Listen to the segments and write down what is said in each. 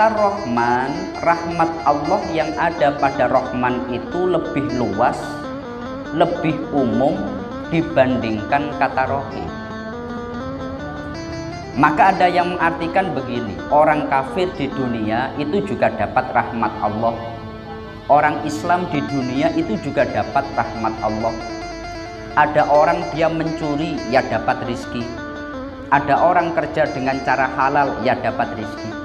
Kata Rahman, rahmat Allah yang ada pada Rahman itu lebih luas, lebih umum dibandingkan kata Rahim. Maka ada yang mengartikan begini, orang kafir di dunia itu juga dapat rahmat Allah, orang Islam di dunia itu juga dapat rahmat Allah. Ada orang dia mencuri, ya dapat rizki. Ada orang kerja dengan cara halal, ya dapat rizki.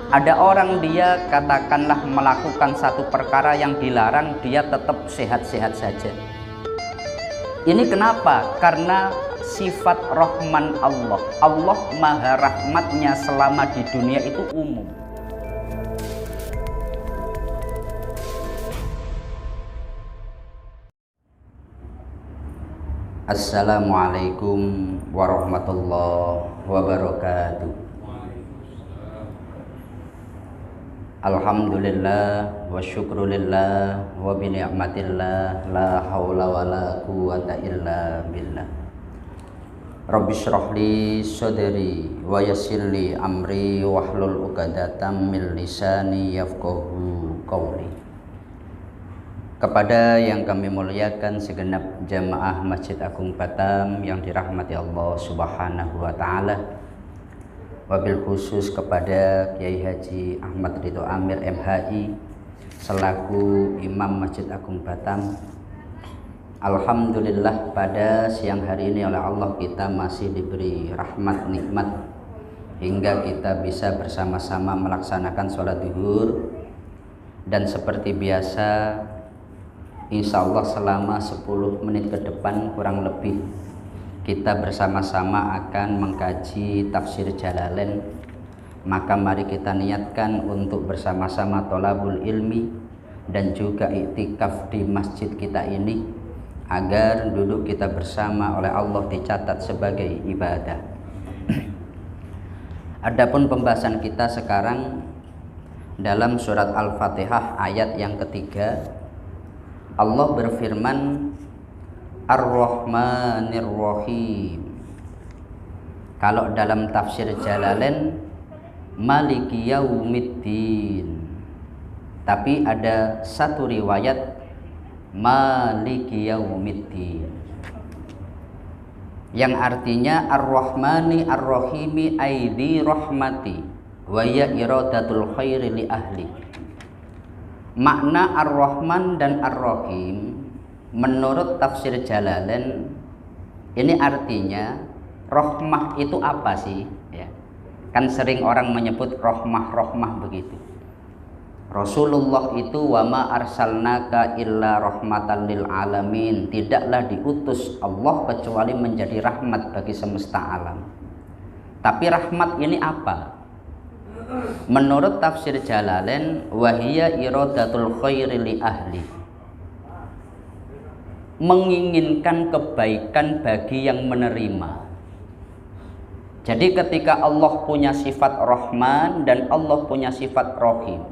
Ada orang dia katakanlah melakukan satu perkara yang dilarang, dia tetap sehat-sehat saja. Ini kenapa? Karena sifat Rahman Allah. Allah maha rahmatnya selama di dunia itu umum. Assalamualaikum warahmatullahi wabarakatuh. Alhamdulillah wa syukrulillah wa bi ni'matillah la haula wa la quwata illa billah. Rabbi shrah li sadri wa yassir li amri wahlul 'uqdatam min lisani yafqahu qawli. Kepada yang kami muliakan segenap jamaah Masjid Agung Batam yang dirahmati Allah Subhanahu wa taala. Wabil khusus kepada Kiai Haji Ahmad Ridho Amir MHI selaku Imam Masjid Agung Batam. Alhamdulillah pada siang hari ini oleh Allah kita masih diberi rahmat nikmat hingga kita bisa bersama-sama melaksanakan sholat zuhur. Dan seperti biasa insya Allah selama 10 menit ke depan kurang lebih kita bersama-sama akan mengkaji tafsir Jalalain. Maka mari kita niatkan untuk bersama-sama tholabul ilmi dan juga iktikaf di masjid kita ini agar duduk kita bersama oleh Allah dicatat sebagai ibadah. Adapun pembahasan kita sekarang dalam surat Al-Fatihah ayat yang ketiga, Allah berfirman Ar-Rahmanir Rahim. Kalau dalam tafsir Jalalain Maliki Yaumiddin, tapi ada satu riwayat Maliki Yaumiddin yang artinya Ar-Rahmani Ar-Rahimi aidi rahmati wa ya iradatul khairi li ahli. Makna Ar-Rahman dan Ar-Rahim menurut tafsir Jalalain ini artinya rahmah itu apa sih ya? Kan sering orang menyebut rahmah begitu. Rasulullah itu wama arsalnaka illa rahmatan lil alamin, tidaklah diutus Allah kecuali menjadi rahmat bagi semesta alam. Tapi rahmat ini apa? Menurut tafsir Jalalain wahiya iradatul khairi li ahli, menginginkan kebaikan bagi yang menerima. Jadi ketika Allah punya sifat Rahman dan Allah punya sifat Rahim,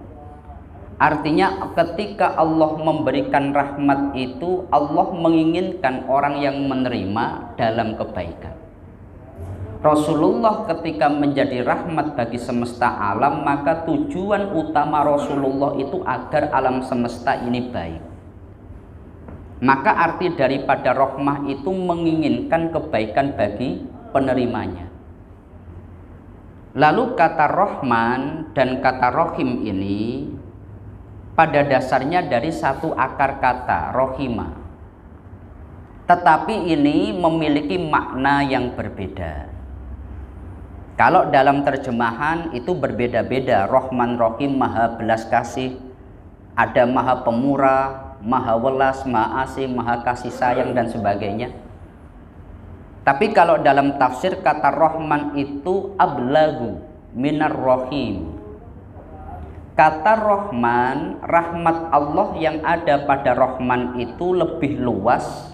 artinya ketika Allah memberikan rahmat itu Allah menginginkan orang yang menerima dalam kebaikan. Rasulullah ketika menjadi rahmat bagi semesta alam, maka tujuan utama Rasulullah itu agar alam semesta ini baik. Maka arti daripada rahmah itu menginginkan kebaikan bagi penerimanya. Lalu kata Rahman dan kata Rahim ini pada dasarnya dari satu akar kata Rohima, tetapi ini memiliki makna yang berbeda. Kalau dalam terjemahan itu berbeda-beda. Rahman Rahim maha belas kasih, ada maha pemurah, maha welas, maha asih, maha kasih sayang dan sebagainya. Tapi kalau dalam tafsir kata Rahman itu ablagu minar Rahim. Kata Rahman, rahmat Allah yang ada pada Rahman itu lebih luas,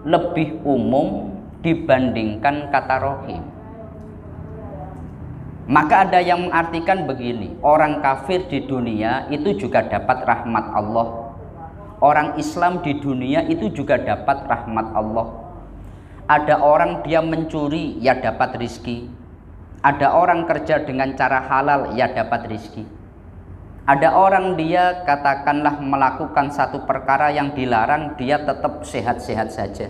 lebih umum dibandingkan kata Rahim. Maka ada yang mengartikan begini, orang kafir di dunia itu juga dapat rahmat Allah, orang Islam di dunia itu juga dapat rahmat Allah. Ada orang dia mencuri, ya dapat rizki. Ada orang kerja dengan cara halal, ya dapat rizki. Ada orang dia katakanlah melakukan satu perkara yang dilarang, dia tetap sehat-sehat saja.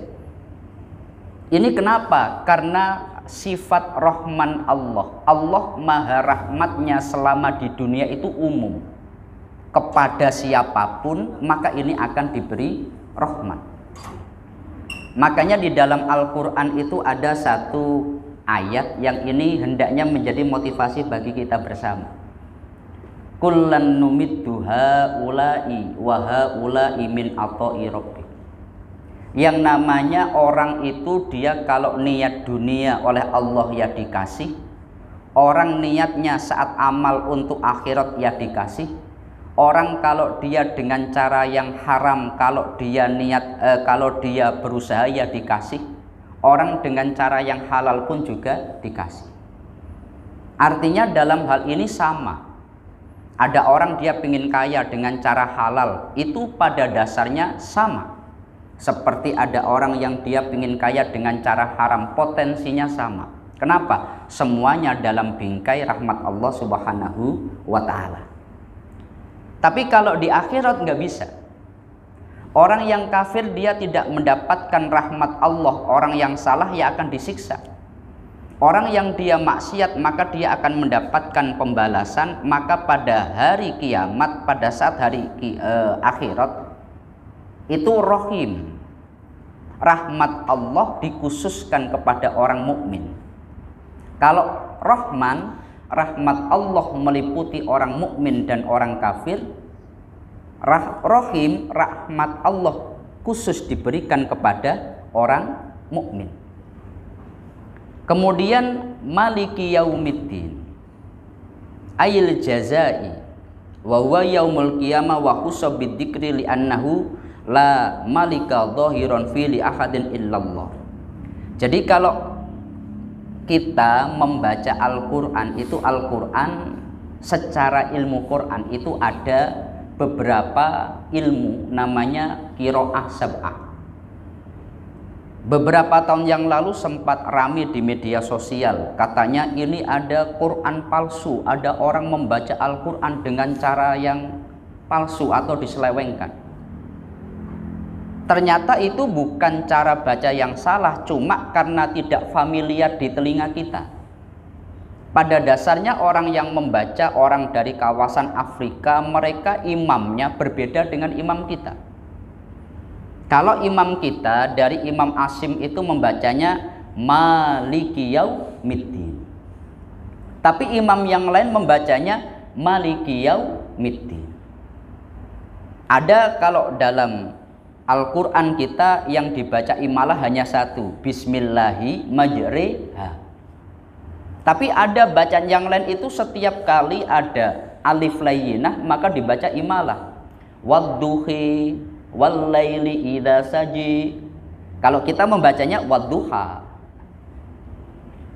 Ini kenapa? Karena sifat Rahman Allah. Allah maha rahmatnya selama di dunia itu umum. Kepada siapapun maka ini akan diberi rahmat. Makanya di dalam Al-Quran itu ada satu ayat yang ini hendaknya menjadi motivasi bagi kita bersama. Kullan numiddu haula'i wa haula'i min ata'i rabbik. Yang namanya orang itu dia kalau niat dunia oleh Allah ya dikasih, orang niatnya saat amal untuk akhirat ya dikasih. Orang kalau dia dengan cara yang haram, kalau dia berusaha ya dikasih. Orang dengan cara yang halal pun juga dikasih. Artinya dalam hal ini sama. Ada orang dia ingin kaya dengan cara halal, itu pada dasarnya sama. Seperti ada orang yang dia ingin kaya dengan cara haram, potensinya sama. Kenapa? Semuanya dalam bingkai rahmat Allah Subhanahu wa ta'ala. Tapi kalau di akhirat nggak bisa. Orang yang kafir dia tidak mendapatkan rahmat Allah. Orang yang salah ya akan disiksa. Orang yang dia maksiat maka dia akan mendapatkan pembalasan. Maka pada hari kiamat, pada saat hari akhirat itu Rahim. Rahmat Allah dikhususkan kepada orang mukmin. Kalau Rahman, rahmat Allah meliputi orang mukmin dan orang kafir. Rahim, rahmat Allah khusus diberikan kepada orang mukmin. Kemudian Maliki Yaumiddin ayil jazai wa huwa yaumul qiyamah wa khussa bidzikri li annahu la malika dhahiran fi li ahadin illallah. Jadi kalau kita membaca Al-Quran itu, Al-Quran secara ilmu Quran itu ada beberapa ilmu namanya qiraah sab'ah. Beberapa tahun yang lalu sempat ramai di media sosial, katanya ini ada Quran palsu, ada orang membaca Al-Quran dengan cara yang palsu atau diselewengkan. Ternyata itu bukan cara baca yang salah, cuma karena tidak familiar di telinga kita. Pada dasarnya orang yang membaca, orang dari kawasan Afrika, mereka imamnya berbeda dengan imam kita. Kalau imam kita dari Imam Asim itu membacanya Maliki Yaumiddin. Tapi imam yang lain membacanya Maliki Yaumiddin. Ada kalau dalam Al-Quran kita yang dibaca imalah hanya satu, Bismillahi majriha. Tapi ada bacaan yang lain itu setiap kali ada alif layyinah maka dibaca imalah. Wadduhi wallaili idza saji. Kalau kita membacanya wadduha.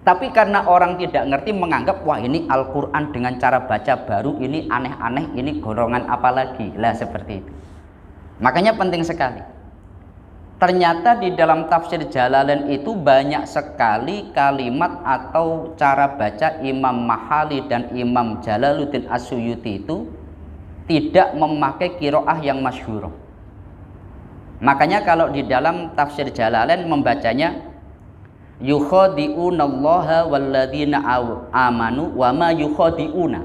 Tapi karena orang tidak ngerti menganggap wah ini Al-Quran dengan cara baca baru, ini aneh-aneh, ini golongan apa lagi. Lah seperti itu. Makanya penting sekali. Ternyata di dalam tafsir Jalalain itu banyak sekali kalimat atau cara baca Imam Mahali dan Imam Jalaluddin As-Suyuti itu tidak memakai qiraah yang masyhur. Makanya kalau di dalam tafsir Jalalain membacanya yukhadi'unallaha walladzina amanu wa ma yukhadi'una.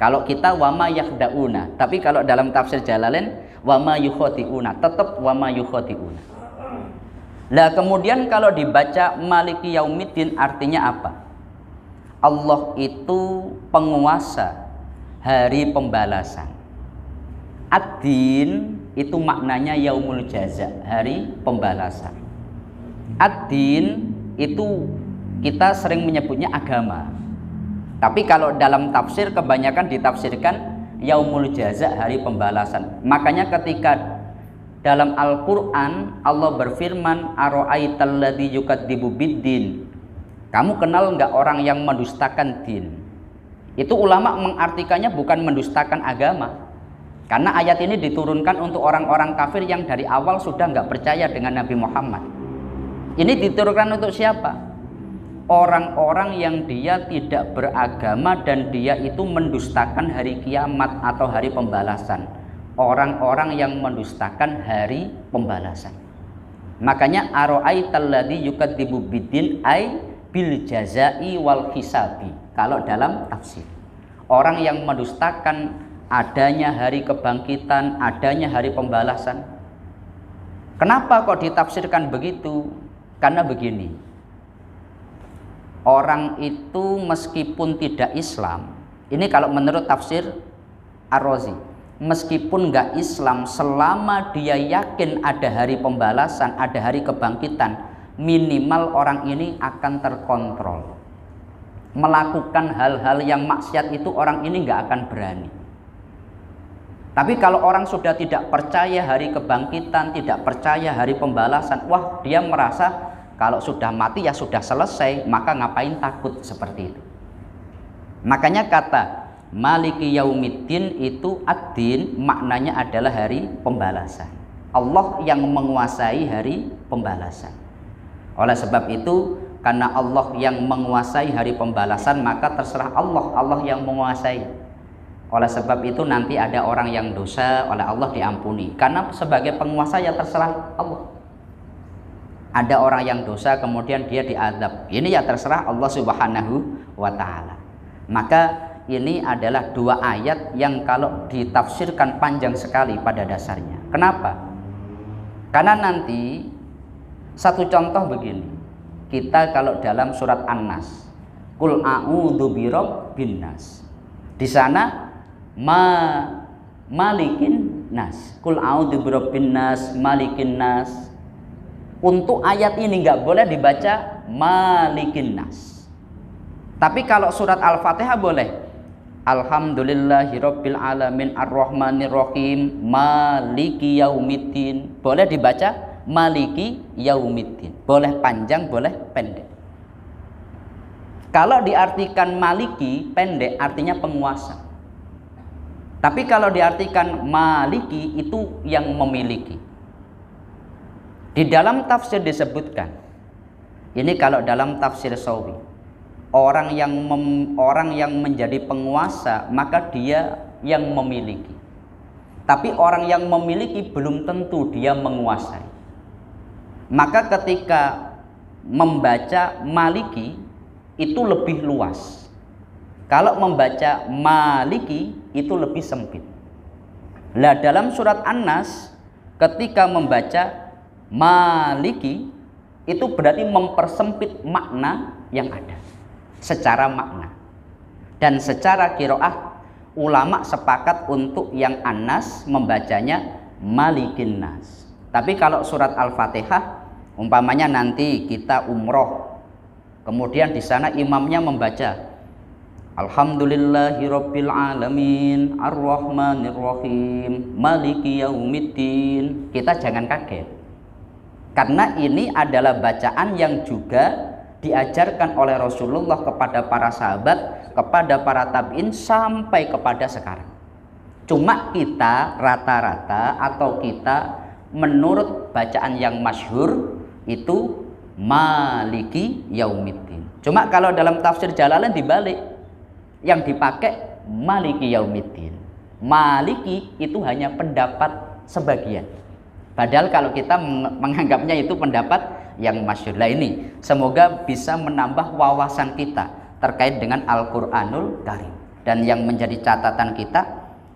Kalau kita wa ma yakhda'una, tapi kalau dalam tafsir Jalalain wa ma yukhadi'una, tetap wa ma yukhadi'una. Nah kemudian kalau dibaca Maliki Yaumiddin artinya apa? Allah itu penguasa hari pembalasan. Ad-din itu maknanya yaumul jaza, hari pembalasan. Ad-din itu kita sering menyebutnya agama. Tapi kalau dalam tafsir kebanyakan ditafsirkan yaumul jaza, hari pembalasan. Makanya ketika dalam Al-Quran Allah berfirman ara'aital ladzi yukadzibu biddin. Kamu kenal nggak orang yang mendustakan din? Itu ulama mengartikannya bukan mendustakan agama. Karena ayat ini diturunkan untuk orang-orang kafir yang dari awal sudah nggak percaya dengan Nabi Muhammad. Ini diturunkan untuk siapa? orang-orang yang dia tidak beragama dan dia itu mendustakan hari kiamat atau hari pembalasan. Orang-orang yang mendustakan hari pembalasan. Makanya ara'aital ladzi yukadzibu biddin ay bil jazai wal hisabi. Kalau dalam tafsir, orang yang mendustakan adanya hari kebangkitan, adanya hari pembalasan. Kenapa kok ditafsirkan begitu? Karena begini, orang itu meskipun tidak Islam, ini kalau menurut tafsir Ar-Razi, meskipun nggak Islam, selama dia yakin ada hari pembalasan, ada hari kebangkitan, minimal orang ini akan terkontrol. Melakukan hal-hal yang maksiat itu orang ini nggak akan berani. Tapi kalau orang sudah tidak percaya hari kebangkitan, tidak percaya hari pembalasan, wah dia merasa kalau sudah mati ya sudah selesai, maka ngapain takut seperti itu. Makanya kata Maliki Yaumiddin itu ad-din maknanya adalah hari pembalasan. Allah yang menguasai hari pembalasan. Oleh sebab itu, karena Allah yang menguasai hari pembalasan, maka terserah Allah, Allah yang menguasai. Oleh sebab itu nanti ada orang yang dosa oleh Allah diampuni, karena sebagai penguasa ya terserah Allah. Ada orang yang dosa kemudian dia diazab, ini ya terserah Allah Subhanahu wa ta'ala. Maka ini adalah dua ayat yang kalau ditafsirkan panjang sekali pada dasarnya. Kenapa? Karena nanti satu contoh begini, kita kalau dalam surat An-Nas, Qul a'udzu birabbin nas, di sana malikin nas, Qul a'udzu birabbin nas, malikin nas. Untuk ayat ini nggak boleh dibaca malikin nas. Tapi kalau surat Al-Fatihah boleh. Alhamdulillahirabbil alamin arrahmanir rahim maliki yaumiddin. Boleh dibaca maliki yaumiddin. Boleh panjang, boleh pendek. Kalau diartikan maliki pendek artinya penguasa. Tapi kalau diartikan maliki itu yang memiliki. Di dalam tafsir disebutkan, ini kalau dalam tafsir Sawi, orang yang menjadi penguasa maka dia yang memiliki. Tapi orang yang memiliki belum tentu dia menguasai. Maka ketika membaca maliki itu lebih luas. Kalau membaca maliki itu lebih sempit. Lah dalam surat An-Nas ketika membaca maliki itu berarti mempersempit makna yang ada secara makna. Dan secara qiraah ulama sepakat untuk yang An-Nas membacanya malikin nas. Tapi kalau surat Al-Fatihah umpamanya nanti kita umroh, kemudian di sana imamnya membaca Alhamdulillahirabbil alamin arrahmanir rahim maliki yaumiddin, kita jangan kaget. Karena ini adalah bacaan yang juga diajarkan oleh Rasulullah kepada para sahabat, kepada para tabi'in sampai kepada sekarang. Cuma kita rata-rata atau kita menurut bacaan yang masyhur itu maliki yaumiddin. Cuma kalau dalam tafsir Jalalain dibalik, yang dipakai maliki yaumiddin. Maliki itu hanya pendapat sebagian. Padahal kalau kita menganggapnya itu pendapat yang masyhur. Lah ini semoga bisa menambah wawasan kita terkait dengan Al-Qur'anul Karim. Dan yang menjadi catatan kita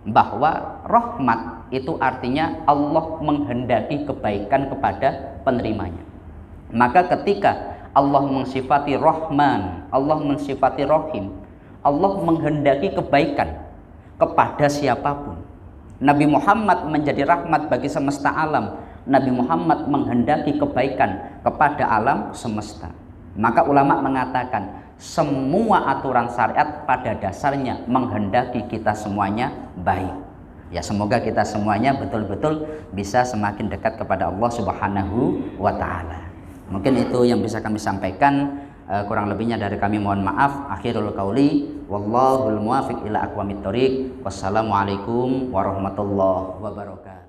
bahwa rahmat itu artinya Allah menghendaki kebaikan kepada penerimanya. Maka ketika Allah mensifati Rahman, Allah mensifati Rahim, Allah menghendaki kebaikan kepada siapapun. Nabi Muhammad menjadi rahmat bagi semesta alam. Nabi Muhammad menghendaki kebaikan kepada alam semesta. Maka ulama mengatakan semua aturan syariat pada dasarnya menghendaki kita semuanya baik. Ya, semoga kita semuanya betul-betul bisa semakin dekat kepada Allah Subhanahu wa ta'ala. Mungkin itu yang bisa kami sampaikan. Kurang lebihnya dari kami mohon maaf. Akhirul qauli wallahul muwaffiq ila aqwamit thoriq. Wassalamualaikum warahmatullahi wabarakatuh.